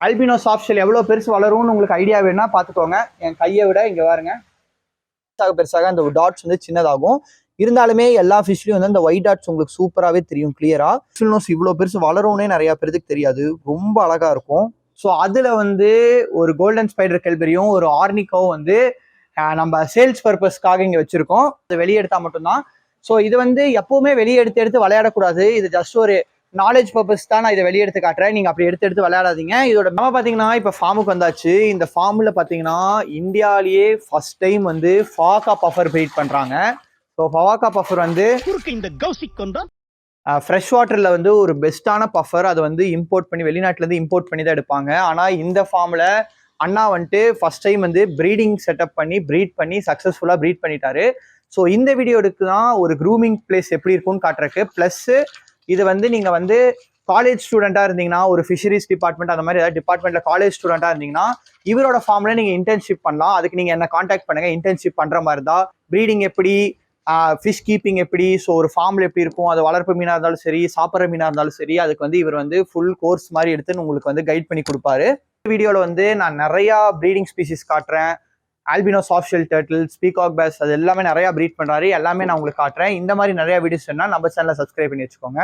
Albino soft shell எவ்வளோ பெருசு வளரும்னு உங்களுக்கு ஐடியா வேணும்னா பார்த்துக்கோங்க. என் கையை விட இங்கே பாருங்க பெருசாக அந்த டாட்ஸ் வந்து சின்னதாகும். இருந்தாலுமே எல்லா ஃபிஷ்லையும் வந்து அந்த ஒயிட் டாட்ஸ் உங்களுக்கு சூப்பராகவே தெரியும் கிளியரா. ஃபிஷ்னோஸ் இவ்வளோ பெருசு வளரும்னே நிறைய பேருக்கு தெரியாது, ரொம்ப அழகா இருக்கும். ஸோ அதில் வந்து ஒரு கோல்டன் ஸ்பைடர் கெல்பெரியும் ஒரு ஆர்னிக்கோ வந்து நம்ம சேல்ஸ் பர்பஸ்க்காக இங்கே வச்சிருக்கோம். அது வெளியே எடுத்தால் மட்டும்தான். ஸோ இது வந்து எப்பவுமே வெளியே எடுத்து விளையாடக்கூடாது. இது ஜஸ்ட் ஒரு நாலேஜ் பர்பஸ் தான் நான் இதை வெளியே எடுத்து காட்டுறேன். நீங்க அப்படி எடுத்து விளையாடாதீங்க. இதோட நம்ம பாத்தீங்கன்னா இப்ப ஃபார்முக்கு வந்தாச்சு. இந்த ஃபார்ம்ல பாத்தீங்கன்னா இந்தியாலேயே ஃபர்ஸ்ட் டைம் வந்து ஃபவாக்கா பஃபர் ப்ரீட் பண்றாங்க. ஸோ ஃபவாக்கா பஃபர் வந்து ஃப்ரெஷ் வாட்டர்ல வந்து ஒரு பெஸ்டான பஃபர். அதை வந்து இம்போர்ட் பண்ணி வெளிநாட்டுல இருந்து இம்போர்ட் பண்ணி தான் எடுப்பாங்க. ஆனா இந்த ஃபார்ம்ல அண்ணா வந்துட்டு ஃபர்ஸ்ட் டைம் வந்து ப்ரீடிங் செட்டப் பண்ணி ப்ரீட் பண்ணி சக்சஸ்ஃபுல்லா ப்ரீட் பண்ணிட்டாரு. ஸோ இந்த வீடியோக்கு தான் ஒரு க்ரூமிங் பிளேஸ் எப்படி இருக்கும்னு காட்டுறக்கு. பிளஸ் இது வந்து நீங்க வந்து காலேஜ் ஸ்டூடெண்டா இருந்தீங்கன்னா, ஒரு ஃபிஷரிஸ் டிபார்ட்மெண்ட் அந்த மாதிரி ஏதாவது டிபார்ட்மெண்ட்ல காலேஜ் ஸ்டூடெண்டா இருந்தீங்கன்னா இவரோட ஃபார்ம்ல நீங்க இன்டர்ன்ஷிப் பண்ணலாம். அதுக்கு நீங்க என்ன கான்டாக்ட் பண்ணுங்க. இன்டர்ன்ஷிப் பண்ற மாதிரி தான் ப்ரீடிங் எப்படி, ஃபிஷ் கீப்பிங் எப்படி, ஸோ ஒரு ஃபார்ம்ல எப்படி இருக்கும், அது வளர்ப்பு மீனா இருந்தாலும் சரி, சாப்பிட்ற மீனா இருந்தாலும் சரி, அதுக்கு வந்து இவர் வந்து ஃபுல் கோர்ஸ் மாதிரி எடுத்து உங்களுக்கு வந்து கைட் பண்ணி கொடுப்பாரு. வீடியோவில் வந்து நான் நிறைய ப்ரீடிங் ஸ்பீசிஸ் காட்டுறேன். Albino soft shell turtles, peacock bass, அது எல்லாமே நிறைய ப்ரீட் பண்றாரு. எல்லாமே நான் உங்களுக்கு காட்டுறேன். இந்த மாதிரி நிறைய வீடியோஸ் வேணா நம்ம சேனலை சப்ஸ்கிரைப் பண்ணி வச்சுக்கோங்க.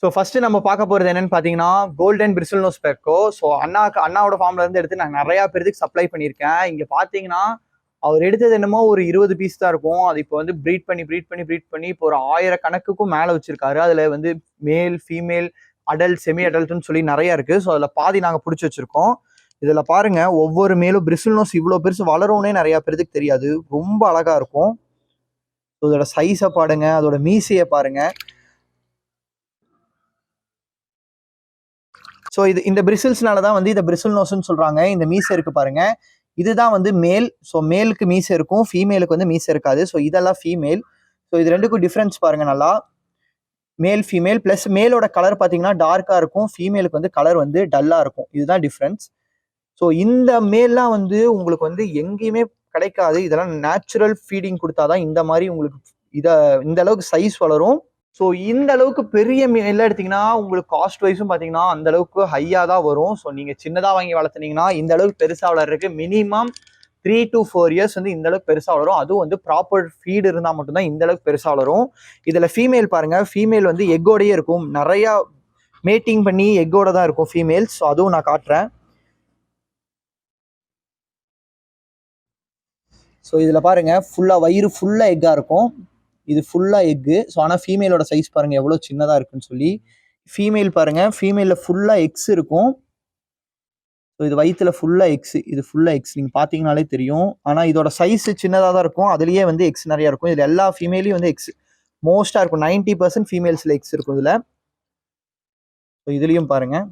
ஸோ ஃபர்ஸ்ட் நம்ம பார்க்க போகிறது என்னன்னு பார்த்தீங்கன்னா கோல்டன் பிரிசில் நோஸ் பெக்கோ. ஸோ அண்ணாவோட ஃபார்ம்ல இருந்து எடுத்து நான் நிறையா பேருக்கு சப்ளை பண்ணியிருக்கேன். இங்கே பார்த்தீங்கன்னா அவர் எடுத்தது என்னமோ ஒரு 20 பீஸ் தான் இருக்கும். அது இப்போ வந்து ப்ரீட் பண்ணி இப்போ ஒரு 1000 கணக்குக்கும் மேலே வச்சிருக்காரு. அதில் வந்து மேல், ஃபீமேல், அடல்ட், செமி அடல்ட்னு சொல்லி நிறைய இருக்கு. ஸோ அதில் பாதி நாங்கள் பிடிச்சி வச்சிருக்கோம். இதில் பாருங்க ஒவ்வொரு மேலும் பிரிசில் நோஸ் இவ்வளோ பெருசு வளரும்னே நிறைய பேருக்கு தெரியாது, ரொம்ப அழகா இருக்கும். அதோட சைஸை பாருங்க, அதோட மீசையை பாருங்க. ஸோ இந்த பிரிசில்ஸ்னால தான் வந்து இதை பிரிசில் நோஸ்ன்னு சொல்றாங்க. இந்த மீசை இருக்கு பாருங்க, இதுதான் வந்து மேல். ஸோ மேலுக்கு மீசை இருக்கும், ஃபீமேலுக்கு வந்து மீசை இருக்காது. ஸோ இதெல்லாம் ஃபீமேல். ஸோ இது ரெண்டுக்கும் டிஃப்ரென்ஸ் பாருங்க நல்லா. மேல் ஃபீமேல் பிளஸ் மேலோட கலர் பார்த்தீங்கன்னா டார்க்காக இருக்கும், ஃபீமேலுக்கு வந்து கலர் வந்து டல்லாக இருக்கும். இதுதான் டிஃப்ரென்ஸ். ஸோ இந்த மேல்லாம் வந்து உங்களுக்கு வந்து எங்கேயுமே கிடைக்காது. இதெல்லாம் நேச்சுரல் ஃபீடிங் கொடுத்தாதான் இந்த மாதிரி உங்களுக்கு இந்த அளவுக்கு சைஸ் வளரும். ஸோ இந்த அளவுக்கு பெரிய மீன் எடுத்தீங்கன்னா உங்களுக்கு காஸ்ட் வைஸும் பார்த்தீங்கன்னா அந்த அளவுக்கு ஹையாக தான் வரும். ஸோ நீங்கள் சின்னதாக வாங்கி வளர்த்துனீங்கன்னா இந்த அளவுக்கு பெருசாக வளர்றதுக்கு மினிமம் 3 to 4 years வந்து இந்த அளவுக்கு பெருசாக வளரும். அதுவும் வந்து ப்ராப்பர் ஃபீடு இருந்தால் மட்டும்தான் இந்த அளவுக்கு பெருசாக வளரும். இதில் ஃபீமேல் பாருங்க, ஃபீமேல் வந்து எக்கோடையே இருக்கும். நிறையா மேட்டிங் பண்ணி எக்கோட தான் இருக்கும் ஃபீமேல்ஸ். ஸோ அதுவும் நான் காட்டுறேன். ஸோ இதில் பாருங்க ஃபுல்லாக வயிறு ஃபுல்லாக எக்காக இருக்கும். இது ஃபுல்லாக எக்கு. ஸோ ஆனால் ஃபீமேலோட சைஸ் பாருங்கள் எவ்வளோ சின்னதாக இருக்குன்னு சொல்லி. ஃபீமேல் பாருங்கள், ஃபீமேலில் ஃபுல்லாக எக்ஸ் இருக்கும். ஸோ இது வயிற்றுல ஃபுல்லாக எக்ஸ், இது ஃபுல்லாக எக்ஸ் நீங்கள் பார்த்தீங்கனாலே தெரியும். ஆனால் இதோட சைஸ் சின்னதாக தான் இருக்கும், அதுலேயே வந்து எக்ஸ் நிறையா இருக்கும். இதில் எல்லா ஃபீமேலையும் வந்து எக்ஸ் மோஸ்ட்டாக இருக்கும். 90% ஃபீமேல்ஸில் எக்ஸ் இருக்கும் இதில். ஸோ இதுலேயும் பாருங்கள்.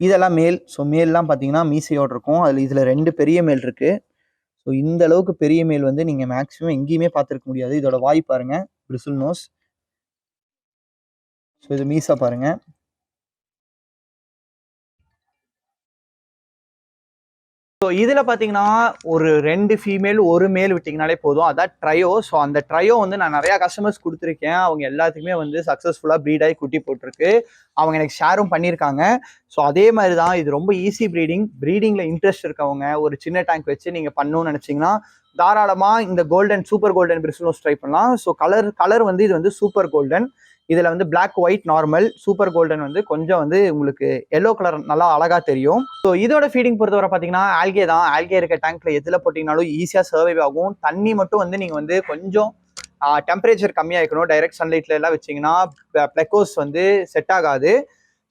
இதெல்லாம் மேல். ஸோ மேல்லாம் பார்த்தீங்கன்னா மீசையோடு இருக்கும். இதில் 2 பெரிய மேல் இருக்குது. ஸோ இந்த அளவுக்கு பெரிய மேல் வந்து நீங்கள் மேக்ஸிமம் எங்கேயுமே பார்த்துருக்க முடியாது. இதோட வாய் பாருங்க, பிரிசில் நோஸ். ஸோ இது மீசா பாருங்க. ஸோ இதில் பார்த்தீங்கன்னா ஒரு 2 ஃபீமேல் 1 மேல் விட்டிங்கனாலே போதும், அதான் ட்ரையோ. ஸோ அந்த ட்ரையோ வந்து நான் நிறையா கஸ்டமர்ஸ் கொடுத்துருக்கேன். அவங்க எல்லாத்துக்குமே வந்து சக்ஸஸ்ஃபுல்லாக ப்ரீட் ஆகி குட்டி போட்டிருக்கு. அவங்க எனக்கு ஷேரும் பண்ணியிருக்காங்க. ஸோ அதே மாதிரி தான் இது ரொம்ப ஈஸி ப்ரீடிங்கில் இன்ட்ரெஸ்ட் இருக்கவங்க ஒரு சின்ன டேங்க் வச்சு நீங்கள் பண்ணணும்னு நினச்சிங்கன்னா தாராளமாக இந்த super golden bristle nose try பண்ணலாம். ஸோ கலர் வந்து இது வந்து சூப்பர் கோல்டன். இதில் வந்து black, white, normal. Super golden வந்து கொஞ்சம் வந்து உங்களுக்கு எல்லோ கலர் நல்லா அழகாக தெரியும். ஸோ இதோட ஃபீடிங் பொறுத்தவரை பார்த்தீங்கன்னா ஆல்கே தான். ஆல்கே இருக்க டேங்க்ல எதில் போட்டிங்கனாலும் ஈஸியாக சர்வைவ் ஆகும். தண்ணி மட்டும் வந்து நீங்கள் வந்து கொஞ்சம் டெம்பரேச்சர் கம்மியாக இருக்கணும். டைரக்ட் சன்லைட்ல எல்லாம் வச்சிங்கன்னா பிளெக்கோஸ் வந்து செட் ஆகாது.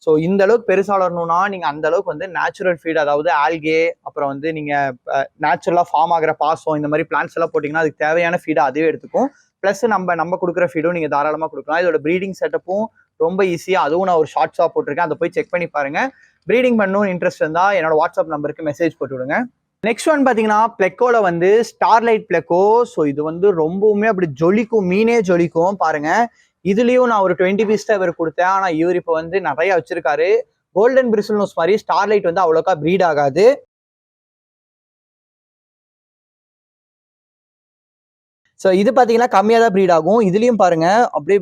ஸோ இந்த அளவுக்கு பெருசாக வளரணும்னா நீங்கள் அந்த அளவுக்கு வந்து நேச்சுரல் ஃபீட், அதாவது ஆல்கே, அப்புறம் வந்து நீங்கள் நேச்சுரலாக ஃபார்ம் ஆகிற பாசம், இந்த மாதிரி பிளான்ஸ் எல்லாம் போட்டிங்கன்னா அதுக்கு தேவையான ஃபீடை அதுவே எடுத்துக்கும். ப்ளஸ் நம்ம கொடுக்குற ஃபீடும் நீங்கள் தாராளமாக கொடுக்கலாம். இதோட ப்ரீடிங் செட்டப்பும் ரொம்ப ஈஸியாக, அதுவும் நான் ஒரு ஷார்ட்ஸாக போட்டிருக்கேன், அதை போய் செக் பண்ணி பாருங்கள். ப்ரீடிங் பண்ணணும்னு இன்ட்ரெஸ்ட் இருந்தால் என்னோட வாட்ஸ்அப் நம்பருக்கு மெசேஜ் போட்டு விடுங்க. நெக்ஸ்ட் ஒன் பார்த்தீங்கன்னா பிளெக்கோல வந்து ஸ்டார்லைட் பிளெக்கோ. ஸோ இது வந்து ரொம்பவுமே அப்படி ஜொலிக்கும், மீனே ஜொலிக்கும் பாருங்க. இதுலயும் நான் ஒரு 20 பீஸ் தான் இவர் கொடுத்தேன். ஆனா இவர் இப்போ வந்து நிறைய வச்சிருக்காரு. கோல்டன் பிரிசில் நோஸ் மாதிரி ஸ்டார்லைட் வந்து அவ்வளோக்கா ப்ரீட் ஆகாது. ஸோ இது பார்த்தீங்கன்னா கம்மியாக தான் ப்ரீட் ஆகும். இதுலயும் பாருங்க அப்படியே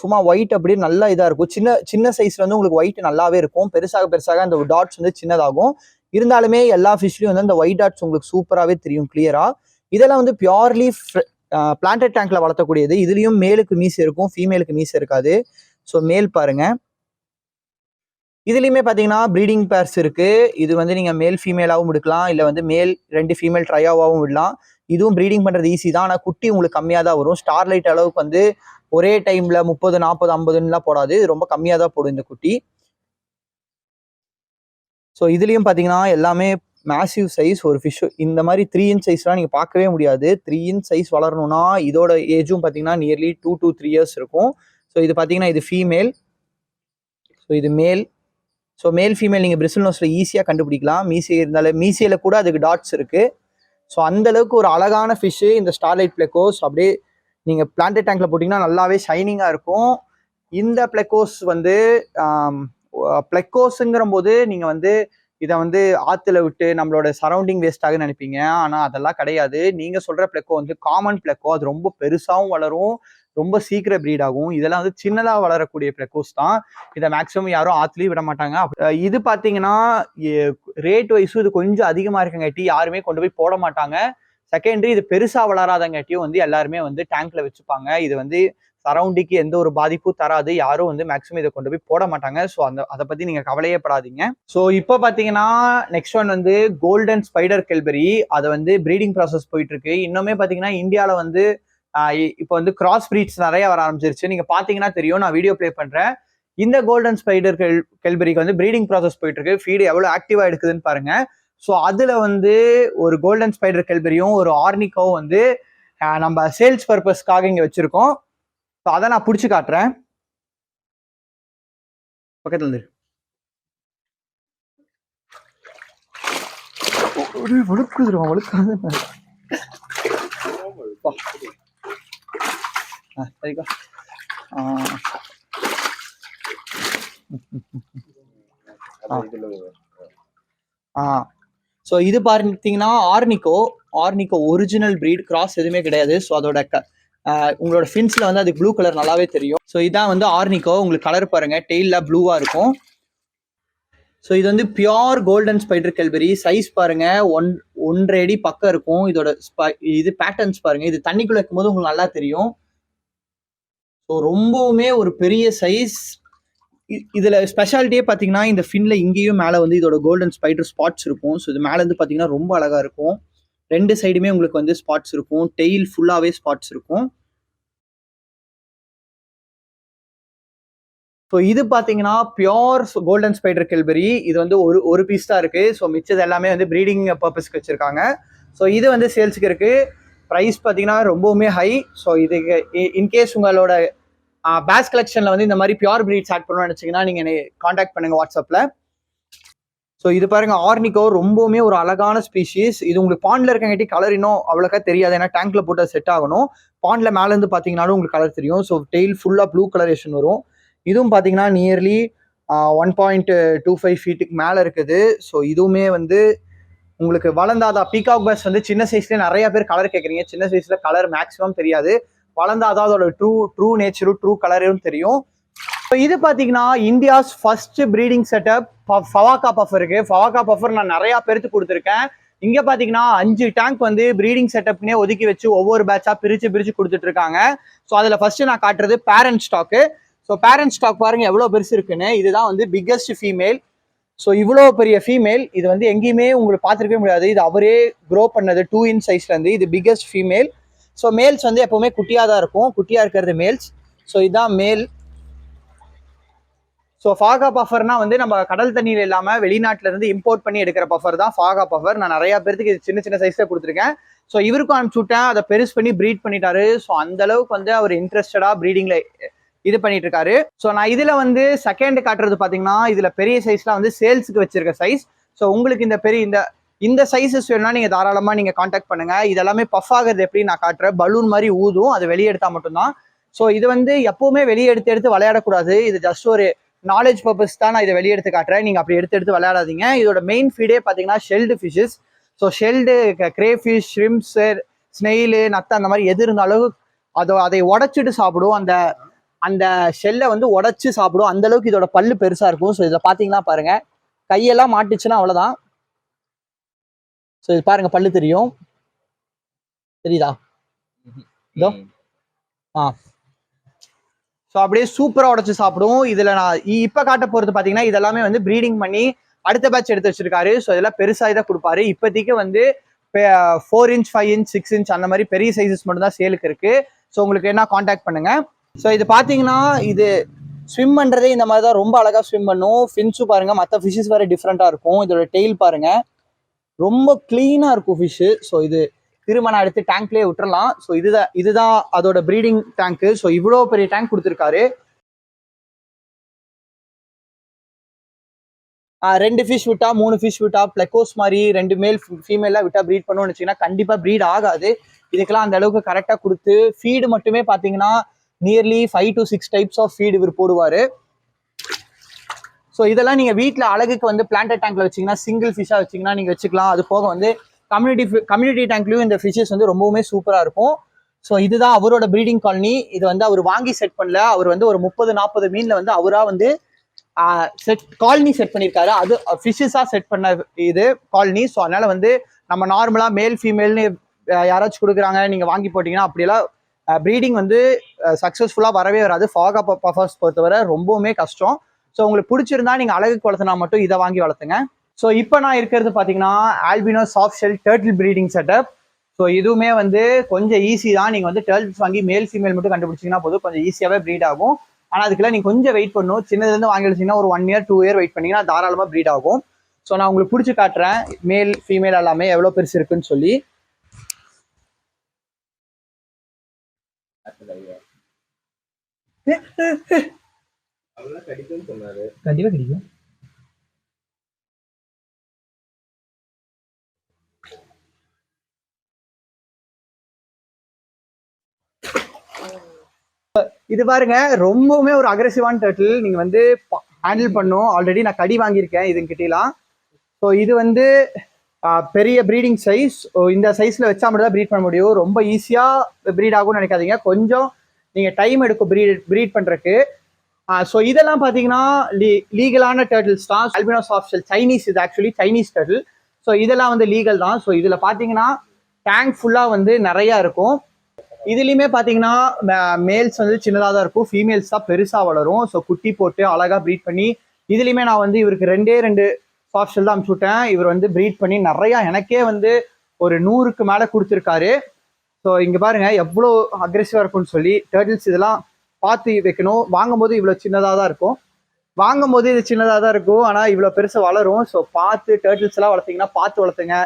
சும்மா ஒயிட் அப்படியே நல்லா இதாக இருக்கும். சின்ன சின்ன சைஸ்ல வந்து உங்களுக்கு ஒயிட் நல்லாவே இருக்கும். பெருசாக பெருசாக அந்த டாட்ஸ் வந்து சின்னதாகும். இருந்தாலுமே எல்லா ஃபிஷ்லையும் வந்து அந்த ஒயிட் டாட்ஸ் உங்களுக்கு சூப்பராகவே தெரியும் கிளியரா. இதெல்லாம் வந்து பியூர்லி பிளான்டட் டேங்க்ல வளர்த்தக்கூடியது. இதுலயும் மேலுக்கு மீசை இருக்கும், ஃபீமேலுக்கு மீசை இருக்காது. ஸோ மேல் பாருங்க. இதுலயுமே பாத்தீங்கன்னா ப்ரீடிங் பேர்ஸ் இருக்கு. இது வந்து நீங்க மேல் ஃபீமேலாவும் எடுக்கலாம், இல்ல வந்து மேல் 2 ஃபீமேல் ட்ரையாவாவும் விடலாம். இதுவும் ப்ரீடிங் பண்றது ஈஸி தான். ஆனா குட்டி உங்களுக்கு கம்மியா தான் வரும். ஸ்டார்லைட் அளவுக்கு வந்து ஒரே டைம்ல 30, 40, 50ன்னுலாம் போடாது. ரொம்ப கம்மியா தான் போடும் இந்த குட்டி. ஸோ இதுலயும் பாத்தீங்கன்னா எல்லாமே மேசிவ் சைஸ் ஒரு ஃபிஷ். இந்த மாதிரி 3 inch சைஸ்லாம் நீங்க பார்க்கவே முடியாது. 3 inch சைஸ் வளரணும்னா இதோட ஏஜும் பாத்தீங்கன்னா நியர்லி 2 to 3 years இருக்கும். ஸோ இது பாத்தீங்கன்னா இது ஃபீமேல், ஸோ இது மேல். ஸோ மேல் ஃபீமேல் நீங்கள் பிரிசில் நோஸ்ல ஈஸியாக கண்டுபிடிக்கலாம். மீசை இருந்தாலும் மீசையில கூட அதுக்கு டாட்ஸ் இருக்கு. ஸோ அந்த அளவுக்கு ஒரு அழகான ஃபிஷ்ஷு இந்த ஸ்டார்லைட் பிளெக்கோஸ். அப்படியே நீங்கள் பிளான்டட் டேங்க்ல போட்டிங்கன்னா நல்லாவே ஷைனிங்காக இருக்கும். இந்த பிளெக்கோஸ் வந்து பிளெக்கோஸுங்கிற போது நீங்கள் வந்து இதை வந்து ஆற்றுல விட்டு நம்மளோட சரௌண்டிங் வேஸ்டாக நினைப்பீங்க. ஆனால் அதெல்லாம் கிடையாது. நீங்கள் சொல்கிற பிளெக்கோ வந்து காமன் பிளெக்கோ. அது ரொம்ப பெருசாகவும் வளரும், ரொம்ப சீக்கிரம் ப்ரீட் ஆகும். இதெல்லாம் வந்து சின்னதாக வளரக்கூடிய பிளெக்கோஸ் தான். இதை மேக்ஸிமம் யாரும் ஆற்றுலையும் விட மாட்டாங்க. இது பார்த்தீங்கன்னா ரேட் வைஸும் இது கொஞ்சம் அதிகமாக இருக்கங்காட்டி யாருமே கொண்டு போய் போட மாட்டாங்க. செகண்டரி இது பெருசாக வளராதங்காட்டியும் வந்து எல்லாருமே வந்து டேங்க்ல வச்சுப்பாங்க. இது வந்து சரௌண்டிங்க்கு எந்த ஒரு பாதிப்பும் தராது. யாரும் வந்து மேக்ஸிமம் இதை கொண்டு போய் போட மாட்டாங்க. ஸோ அதை பத்தி நீங்க கவலையே படாதீங்க. ஸோ இப்போ பாத்தீங்கன்னா நெக்ஸ்ட் ஒன் வந்து கோல்டன் ஸ்பைடர் கெல்பெரி. அதை வந்து ப்ரீடிங் ப்ராசஸ் போயிட்டு இருக்கு. இன்னுமே பாத்தீங்கன்னா இந்தியாவில் வந்து இப்போ வந்து கிராஸ் ப்ரீட்ஸ் நிறைய வர ஆரம்பிச்சிருச்சு. நீங்க பாத்தீங்கன்னா தெரியும், நான் வீடியோ பிளே பண்றேன். இந்த கோல்டன் ஸ்பைடர் கெல்பெரிக்கு வந்து ப்ரீடிங் ப்ராசஸ் போயிட்டு இருக்கு. ஃபீடு எவ்வளவு ஆக்டிவா எடுக்குதுன்னு பாருங்க. ஸோ அதுல வந்து ஒரு கோல்டன் ஸ்பைடர் கெல்பெரியும் ஒரு ஆர்னிக்கோவும் வந்து நம்ம சேல்ஸ் பர்பஸ்க்காக இங்க வச்சிருக்கோம். ஸோ அதை நான் பிடிச்சி காட்டுறேன். பக்கத்துல இருந்து வழுக்குதுருவான், வழுக்காது. சரிக்கா. ஸோ இது பார்த்தீங்கன்னா ஆர்னிக்கோ ஒரிஜினல் பிரீட், கிராஸ் எதுவுமே கிடையாது. ஸோ அதோட உங்களோட ஃபின்ஸ்ல வந்து அது ப்ளூ கலர் நல்லாவே தெரியும். ஸோ இதான் வந்து ஆர்னிக்கோ. உங்களுக்கு கலர் பாருங்க, டெய்ல ப்ளூவா இருக்கும். ஸோ இது வந்து பியோர் கோல்டன் ஸ்பைடர் கெல்பெரி. சைஸ் பாருங்க 1.5 அடி பக்கம் இருக்கும். இதோட இது பேட்டர்ன்ஸ் பாருங்க, இது தண்ணிக்குள்ள இருக்கும் போது உங்களுக்கு நல்லா தெரியும். ஸோ ரொம்பவுமே ஒரு பெரிய சைஸ். இதுல ஸ்பெஷாலிட்டியே பாத்தீங்கன்னா இந்த ஃபின்ல இங்கேயும் மேல வந்து இதோட கோல்டன் ஸ்பைடர் ஸ்பாட்ஸ் இருக்கும். ஸோ இது மேல இருந்து பாத்தீங்கன்னா ரொம்ப அழகா இருக்கும். 2 சைடுமே உங்களுக்கு வந்து ஸ்பாட்ஸ் இருக்கும். டெய்ல் ஃபுல்லாவே ஸ்பாட்ஸ் இருக்கும். ஸோ இது பார்த்தீங்கன்னா பியோர் கோல்டன் ஸ்பைடர் கெல்பெரி. இது வந்து ஒரு பீஸ் தான் இருக்கு. ஸோ மிச்சது எல்லாமே வந்து ப்ரீடிங் பர்பஸ்க்கு வச்சிருக்காங்க. ஸோ இது வந்து சேல்ஸுக்கு இருக்கு. ப்ரைஸ் பார்த்தீங்கன்னா ரொம்பவுமே ஹை. ஸோ இதுக்கு இன்கேஸ் உங்களோட பேஸ் கலெக்ஷன்ல வந்து இந்த மாதிரி பியோர் ப்ரீட்ஸ் ஆட் பண்ணணும்னு நினைச்சீங்கன்னா நீங்க கான்டாக்ட் பண்ணுங்க வாட்ஸ்அப்ல. ஸோ இது பாருங்க ஆர்னிக்கோ, ரொம்பவுமே ஒரு அழகான ஸ்பீஷீஸ். இது உங்களுக்கு பாண்ட்ல இருக்கங்காட்டி கலர் இன்னும் அவ்வளோக்கா தெரியாது, ஏன்னா டேங்க்ல போட்டு செட் ஆகணும். பாண்ட்ல மேல இருந்து பாத்தீங்கன்னாலும் உங்களுக்கு கலர் தெரியும். ஸோ டெய்ல் ஃபுல்லா ப்ளூ கலரேஷன் வரும். இதுவும் பாத்தீங்கன்னா நியர்லி 1.25 ஃபீட்டுக்கு மேல இருக்குது. ஸோ இதுவுமே வந்து உங்களுக்கு வளர்ந்தாதான். பீகாக் பேர்ட்ஸ் வந்து சின்ன சைஸ்ல நிறைய பேர் கலர் கேட்குறீங்க. சின்ன சைஸ்ல கலர் மேக்ஸிமம் தெரியாது, வளர்ந்தாதான் அதோட ட்ரூ நேச்சரும் ட்ரூ கலரும் தெரியும். இது பாத்தீங்கன்னா India's first breeding setup fahaka பஃபருக்கு. ஃபவாக்கா பஃபர் நான் நிறைய பேருக்கு கொடுத்துருக்கேன். இங்க பாத்தீங்கன்னா 5 டேங்க் வந்து ப்ரீடிங் செட்டப்னே ஒதுக்கி வச்சு ஒவ்வொரு பேட்சா பிரிச்சு கொடுத்துட்டு இருக்காங்க. ஸோ அதுல ஃபர்ஸ்ட் நான் காட்டுறது parent stock. So parent stock பாருங்க எவ்வளவு பெருசு இருக்குன்னு. இதுதான் வந்து பிக்கஸ்ட் ஃபீமேல். ஸோ இவ்வளோ பெரிய ஃபீமேல் இது வந்து எங்கேயுமே உங்களுக்கு பார்த்துருக்கவே முடியாது. இது அவரே க்ரோ பண்ணது 2 inch சைஸ்ல இருந்து. இது பிக்கஸ்ட் ஃபீமேல். ஸோ மேல்ஸ் வந்து எப்பவுமே குட்டியா தான் இருக்கும். குட்டியா இருக்கிறது மேல்ஸ். ஸோ இதுதான் மேல். ஸோ ஃபாகா பஃபர்னா வந்து நம்ம கடல் தண்ணியில் இல்லாமல் வெளிநாட்டில இருந்து இம்போர்ட் பண்ணி எடுக்கிற பஃபர் தான் ஃபாகா பஃபர். நான் நிறைய பேருக்கு இது சின்ன சைஸ்ல கொடுத்துருக்கேன். ஸோ இவருக்கும் அனுப்பிச்சு விட்டேன், அதை பெருசு பண்ணி ப்ரீட் பண்ணிட்டாரு. ஸோ அந்த அளவுக்கு வந்து அவர் இன்ட்ரெஸ்டடா ப்ரீடிங்ல இது பண்ணிட்டு இருக்காரு. ஸோ நான் இதுல வந்து செகண்ட் காட்டுறது பாத்தீங்கன்னா இதுல பெரிய சைஸ்லாம் வந்து சேல்ஸுக்கு வச்சிருக்க சைஸ். ஸோ உங்களுக்கு இந்த சைஸஸ் வேணும்னா நீங்க தாராளமா நீங்க கான்டாக்ட் பண்ணுங்க. இதெல்லாமே பஃப் ஆகுறது எப்படி நான் காட்டுறேன். பலூன் மாதிரி ஊதும், அது வெளியே எடுத்தா மட்டும்தான். ஸோ இது வந்து எப்பவுமே வெளியே எடுத்து எடுத்து விளையாடக்கூடாது. இது ஜஸ்ட் ஒரு நாலேஜ் பர்பஸ் தான் நான் இதை வெளியே எடுத்து காட்டுறேன். நீங்கள் அப்படி எடுத்து எடுத்து விளையாடாதீங்க. இதோட மெயின் ஃபீடே பார்த்தீங்கன்னா shelled fishes. So shelled, crayfish, ஷ்ரிம்ப்ஸு, snail, நத்தை அந்த மாதிரி எது இருந்தாலும் அதை உடச்சிட்டு சாப்பிடும். அந்த அந்த ஷெல்லை வந்து உடச்சி சாப்பிடும். அந்த அளவுக்கு இதோட பல்லு பெருசாக இருக்கும். ஸோ இதில் பார்த்தீங்கன்னா பாருங்க, கையெல்லாம் மாட்டுச்சுன்னா அவ்வளோதான். ஸோ இது பாருங்க, பல்லு தெரியும், தெரியுதா? இதோ ஸோ அப்படியே சூப்பராக உடச்சி சாப்பிடும். இதில் நான் இப்போ காட்ட போகிறது பார்த்தீங்கன்னா இதெல்லாமே வந்து ப்ரீடிங் பண்ணி அடுத்த பேட்ச் எடுத்து வச்சிருக்காரு. ஸோ இதெல்லாம் பெருசாக தான் கொடுப்பாரு. இப்போதைக்கு வந்து 4 inch 5 inch 6 inch அந்த மாதிரி பெரிய சைஸஸ் மட்டும் தான் சேலுக்கு இருக்கு. ஸோ உங்களுக்கு என்ன காண்டாக்ட் பண்ணுங்க. ஸோ இது பார்த்தீங்கன்னா இது ஸ்விம் பண்ணுறதே இந்த மாதிரி தான், ரொம்ப அழகாக ஸ்விம் பண்ணும். ஃபின்ஸும் பாருங்க, மற்ற ஃபிஷ்ஷஸ் வேறு டிஃப்ரெண்ட்டாக இருக்கும். இதோட டெய்ல் பாருங்க, ரொம்ப க்ளீனாக இருக்கும் ஃபிஷ்ஷு. ஸோ இது திரும்ப நான் எடுத்து டேங்க்லேயே விட்டுறலாம். ஸோ இதுதான் அதோட ப்ரீடிங் டேங்க்கு. ஸோ இவ்வளோ பெரிய டேங்க் கொடுத்துருக்காரு. 2 ஃபிஷ் விட்டா 3 ஃபிஷ் விட்டா பிளக்கோஸ் மாதிரி 2 மேல் ஃபீமேலாம் விட்டா ப்ரீட் பண்ணணும்னு வச்சிங்கன்னா கண்டிப்பாக ப்ரீட் ஆகாது. இதுக்கெல்லாம் அந்த அளவுக்கு கரெக்டாக கொடுத்து ஃபீடு மட்டுமே பார்த்தீங்கன்னா nearly 5 to 6 types of feed இவர் போடுவார். ஸோ இதெல்லாம் நீங்கள் வீட்டில் அழகுக்கு வந்து பிளான்டட் டேங்க்ல வச்சிங்கன்னா, சிங்கிள் ஃபிஷ்ஷாக வச்சிங்கன்னா நீங்கள் வச்சுக்கலாம். அது போக வந்து கம்யூனிட்டி டேங்க்லையும் இந்த ஃபிஷ்ஷஸ் வந்து ரொம்பவுமே சூப்பராக இருக்கும். ஸோ இதுதான் அவரோட ப்ரீடிங் காலனி. இது வந்து அவர் வாங்கி செட் பண்ணல. அவர் வந்து ஒரு 30-40 மீனில் வந்து அவராக வந்து காலனி செட் பண்ணியிருக்காரு. அது ஃபிஷ்ஷஸாக செட் பண்ண இது காலனி. ஸோ அதனால வந்து நம்ம நார்மலாக மேல் ஃபீமேல்னு யாராச்சும் கொடுக்குறாங்க, நீங்கள் வாங்கி போட்டிங்கன்னா அப்படியெல்லாம் ப்ரீடிங் வந்து சக்ஸஸ்ஃபுல்லாக வரவே வராது. ஃபாகா பஃபர்ஸ் பொறுத்தவரை ரொம்பவுமே கஷ்டம். ஸோ உங்களுக்கு பிடிச்சிருந்தா நீங்கள் அழகுக்கு வளர்த்துனா மட்டும் இதை வாங்கி வளர்த்துங்க. ஸோ இப்போ நான் இருக்கிறது பார்த்தீங்கன்னா Alpino soft shell turtle breeding setup. So இதுவுமே வந்து கொஞ்சம் ஈஸி தான். நீங்கள் வந்து டர்ட்டில்ஸ் வாங்கி மேல் ஃபீமேல் மட்டும் கண்டுபிடிச்சிங்கன்னா போதும், கொஞ்சம் ஈஸியாகவே ப்ரீட் ஆகும். ஆனால் அதுக்கெல்லாம் நீங்கள் கொஞ்சம் வெயிட் பண்ணணும். சின்னதுலேருந்து வாங்கி வச்சிங்கன்னா ஒரு 1 year 2 year வெயிட் பண்ணிங்கன்னா தாராளமாக ப்ரீட் ஆகும். ஸோ நான் உங்களுக்கு பிடிச்சி காட்டுறேன் மேல் ஃபீமேல் எல்லாமே எவ்வளோ பெருசு இருக்குன்னு சொல்லி. கண்டிப்பா கிடைக்கும். இது பாருங்க, ரொம்பவுமே ஒரு அக்ரெசிவான டர்ட்டில். நீங்க வந்து ஹேண்டில் பண்ணும். ஆல்ரெடி நான் கடி வாங்கியிருக்கேன் இதுங்கிட்டலாம். ஸோ இது வந்து பெரிய ப்ரீடிங் சைஸ். இந்த சைஸ்ல வச்சா மட்டும் தான் ப்ரீட் பண்ண முடியும். ரொம்ப ஈஸியா ப்ரீட் ஆகும்னு நினைக்காதீங்க, கொஞ்சம் நீங்க டைம் எடுக்கும் ப்ரீட் பண்றதுக்கு. ஸோ இதெல்லாம் பார்த்தீங்கன்னா லீகலான டர்ட்டில்ஸ் தான். ஆல்பினோ சாஃப்ட் ஷெல் சைனீஸ், இது ஆக்சுவலி சைனீஸ் டர்ட்டில். ஸோ இதெல்லாம் வந்து லீகல் தான். ஸோ இதுல பார்த்தீங்கன்னா டேங்க் ஃபுல்லா வந்து நிறைய இருக்கும். இதுலையுமே பார்த்தீங்கன்னா மேல்ஸ் வந்து சின்னதாக தான் இருக்கும், ஃபீமேல்ஸ் தான் பெருசாக வளரும். ஸோ குட்டி போட்டு அழகாக ப்ரீட் பண்ணி இதுலையுமே நான் வந்து இவருக்கு 2 சாஃப்ட் ஷெல் தான் அனுப்பிச்சு விட்டேன். இவர் வந்து ப்ரீட் பண்ணி நிறையா எனக்கே வந்து ஒரு 100க்கு மேலே கொடுத்துருக்காரு. ஸோ இங்கே பாருங்க எவ்வளோ அக்ரெசிவாக இருக்கும்னு சொல்லி. டர்ட்டில்ஸ் இதெல்லாம் பார்த்து வைக்கணும். வாங்கும்போது இவ்வளோ சின்னதாக தான் இருக்கும், வாங்கும்போது இது சின்னதாக தான் இருக்கும், ஆனால் இவ்வளோ பெருசாக வளரும். ஸோ பார்த்து டர்ட்டில்ஸ் எல்லாம் வளர்த்தீங்கன்னா பார்த்து வளர்த்துங்க.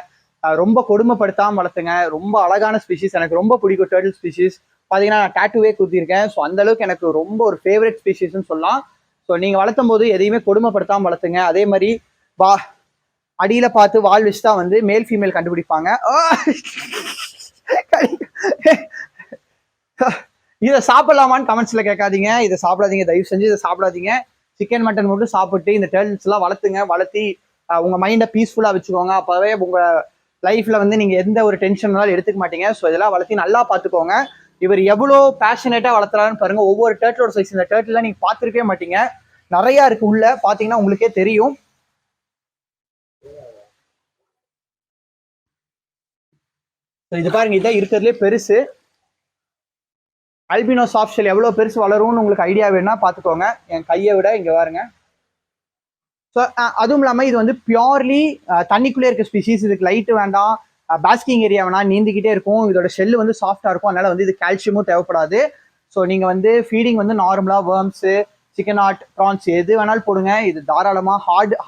ரொம்ப கொடுமைப்படுத்தாமல் வளர்த்துங்க. ரொம்ப அழகான ஸ்பீஷீஸ், எனக்கு ரொம்ப பிடிக்கும் டர்ட்டில் ஸ்பீஷீஸ். பார்த்தீங்கன்னா நான் டேட்டூவே குத்திருக்கேன். ஸோ அந்த அளவுக்கு எனக்கு ரொம்ப ஒரு ஃபேவரட் ஸ்பீஷீஸ்ன்னு சொல்லலாம். ஸோ நீங்கள் வளர்த்தும் போது எதையுமே கொடுமைப்படுத்தாமல் வளர்த்துங்க. அதே மாதிரி அடியில் பார்த்து வால் வச்சு தான் வந்து மேல் ஃபீமேல் கண்டுபிடிப்பாங்க. இதை சாப்பிடலாமான்னு கமெண்ட்ஸில் கேட்காதீங்க. இதை சாப்பிடாதீங்க, தயவு செஞ்சு இதை சாப்பிடாதீங்க. சிக்கன் மட்டன் மட்டும் சாப்பிட்டு இந்த டர்ட்டில்ஸ் எல்லாம் வளர்த்துங்க. வளர்த்தி உங்கள் மைண்டை பீஸ்ஃபுல்லாக வச்சுக்கோங்க. அப்போவே உங்கள் லைஃப்பில் வந்து நீங்கள் எந்த ஒரு டென்ஷன்னாலும் எடுத்துக்க மாட்டீங்க. ஸோ இதெல்லாம் வளர்த்தி நல்லா பார்த்துக்கோங்க. இவர் எவ்வளோ பேஷனேட்டாக வளர்த்துறாருன்னு பாருங்க. ஒவ்வொரு டர்ட்டிலோட சைஸ், இந்த டர்ட்டிலாம் நீங்கள் பார்த்துருக்கவே மாட்டீங்க, நிறையா இருக்கு உள்ள, பார்த்தீங்கன்னா உங்களுக்கே தெரியும். இது பாருங்க, இதான் இருக்கிறதுலே பெருசு. ஆல்பினோ சாஃப்ட் ஷெல் எவ்வளோ பெருசு வளரும்னு உங்களுக்கு ஐடியா வேணும்னா பார்த்துக்கோங்க. என் கையை விட இங்கே பாருங்க. ஸோ அதுவும் இல்லாமல் இது வந்து பியோர்லி தண்ணிக்குள்ளே இருக்க ஸ்பீஷீஸ். இதுக்கு லைட்டு வேண்டாம், பாஸ்கிங் ஏரியா வேணாம், நீந்திக்கிட்டே இருக்கும். இதோட ஷெல்லு வந்து சாஃப்டாக இருக்கும், அதனால வந்து இது கால்சியமும் தேவைப்படாது. ஸோ நீங்கள் வந்து ஃபீடிங் வந்து நார்மலாக வேர்ம்ஸு, சிக்கன் ஆட், ப்ரான்ஸ் எது வேணாலும் போடுங்க. இது தாராளமாக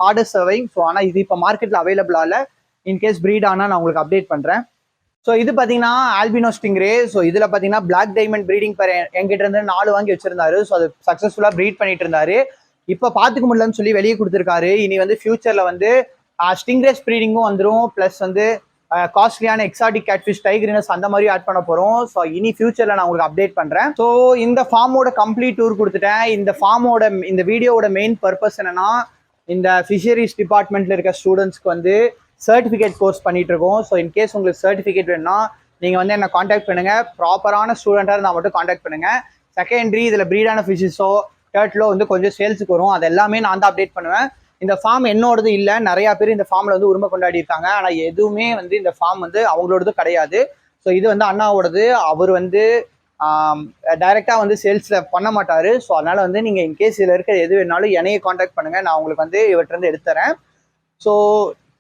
ஹார்டஸ்ட் சர்வைங். ஸோ ஆனால் இது இப்போ மார்க்கெட்டில் அவைலபிளாக இல்லை. இன்கேஸ் ப்ரீட் ஆனால் நான் உங்களுக்கு அப்டேட் பண்ணுறேன். ஸோ இது பார்த்தீங்கன்னா ஆல்பினோ ஸ்டிங்ரே. ஸோ இதில் பார்த்தீங்கன்னா பிளாக் டைமண்ட் ப்ரீடிங் பேர் என்கிட்ட இருந்து 4 வாங்கி வச்சிருந்தாரு. ஸோ அது சக்ஸஸ்ஃபுல்லாக ப்ரீட் பண்ணிட்டு இருந்தாரு. இப்போ பார்த்துக்க முடியலன்னு சொல்லி வெளியே கொடுத்துருக்காரு. இனி வந்து ஃபியூச்சரில் வந்து ஸ்டிங்ரேஸ் ப்ரீடிங்கும் வந்துடும். ப்ளஸ் வந்து காஸ்ட்லியான எக்ஸாட்டிக் கேட்ஃபிஷ், டைகரினஸ் அந்த மாதிரி ஆட் பண்ண போகிறோம். ஸோ இனி ஃபியூச்சரில் நான் உங்களுக்கு அப்டேட் பண்ணுறேன். ஸோ இந்த ஃபார்மோட கம்ப்ளீட் டூர் கொடுத்துட்டேன். இந்த வீடியோவோட மெயின் பர்பஸ் என்னன்னா, இந்த ஃபிஷரிஸ் டிபார்ட்மெண்ட்டில் இருக்க ஸ்டூடெண்ட்ஸ்க்கு வந்து சர்டிஃபிகேட் கோர்ஸ் பண்ணிட்டு இருக்கோம். ஸோ இன்கேஸ் உங்களுக்கு சர்டிஃபிகேட் வேணும்னா நீங்கள் வந்து என்ன காண்டாக்ட் பண்ணுங்கள். ப்ராப்பரான ஸ்டூடெண்ட்டாக இருந்தால் மட்டும் காண்டாக்ட் பண்ணுங்கள். செகண்டரி இதில் ப்ரீடான ஃபிஷஸோ டர்ட்லோ வந்து கொஞ்சம் சேல்ஸுக்கு வரும். அது எல்லாமே நான் தான் அப்டேட் பண்ணுவேன். இந்த ஃபார்ம் என்னோடது இல்லை. நிறையா பேர் இந்த ஃபார்மில் வந்து உரிமை கொண்டாடி இருக்காங்க. ஆனால் எதுவுமே வந்து இந்த ஃபார்ம் வந்து அவங்களோடது கிடையாது. ஸோ இது வந்து அண்ணாவோடது. அவர் வந்து டைரெக்டாக வந்து சேல்ஸில் பண்ண மாட்டார். ஸோ அதனால் வந்து நீங்கள் இன்கேஸ் இதில் இருக்க எது வேணாலும் என்னையை காண்டாக்ட் பண்ணுங்கள். நான் உங்களுக்கு வந்து இவற்றிருந்து எடுத்துறேன். ஸோ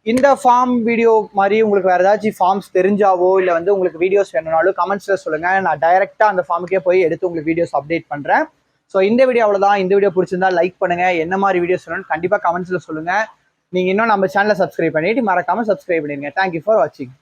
இந்த ஃபார்ம் வீடியோ மாதிரி உங்களுக்கு வேறு ஏதாச்சும் ஃபார்ம்ஸ் தெரிஞ்சாவோ இல்லை வந்து உங்களுக்கு வீடியோஸ் வேணும்னாலும் கமெண்ட்ஸில் சொல்லுங்கள். நான் டைரெக்டாக அந்த ஃபார்முக்கே போய் எடுத்து உங்களுக்கு வீடியோஸ் அப்டேட் பண்ணுறேன். ஸோ இந்த வீடியோ அவ்வளோதான். இந்த வீடியோ பிடிச்சிருந்தா லைக் பண்ணுங்கள். என்ன மாதிரி வீடியோஸ் வேணும்னு கண்டிப்பாக கமெண்ட்ஸில் சொல்லுங்கள். நீங்கள் இன்னும் நம்ம சேனலை சப்ஸ்கிரைப் பண்ணிட்டு மறக்காமல் சப்ஸ்கிரைப் பண்ணிடுங்க. தேங்க்யூ ஃபார் வாட்சிங்.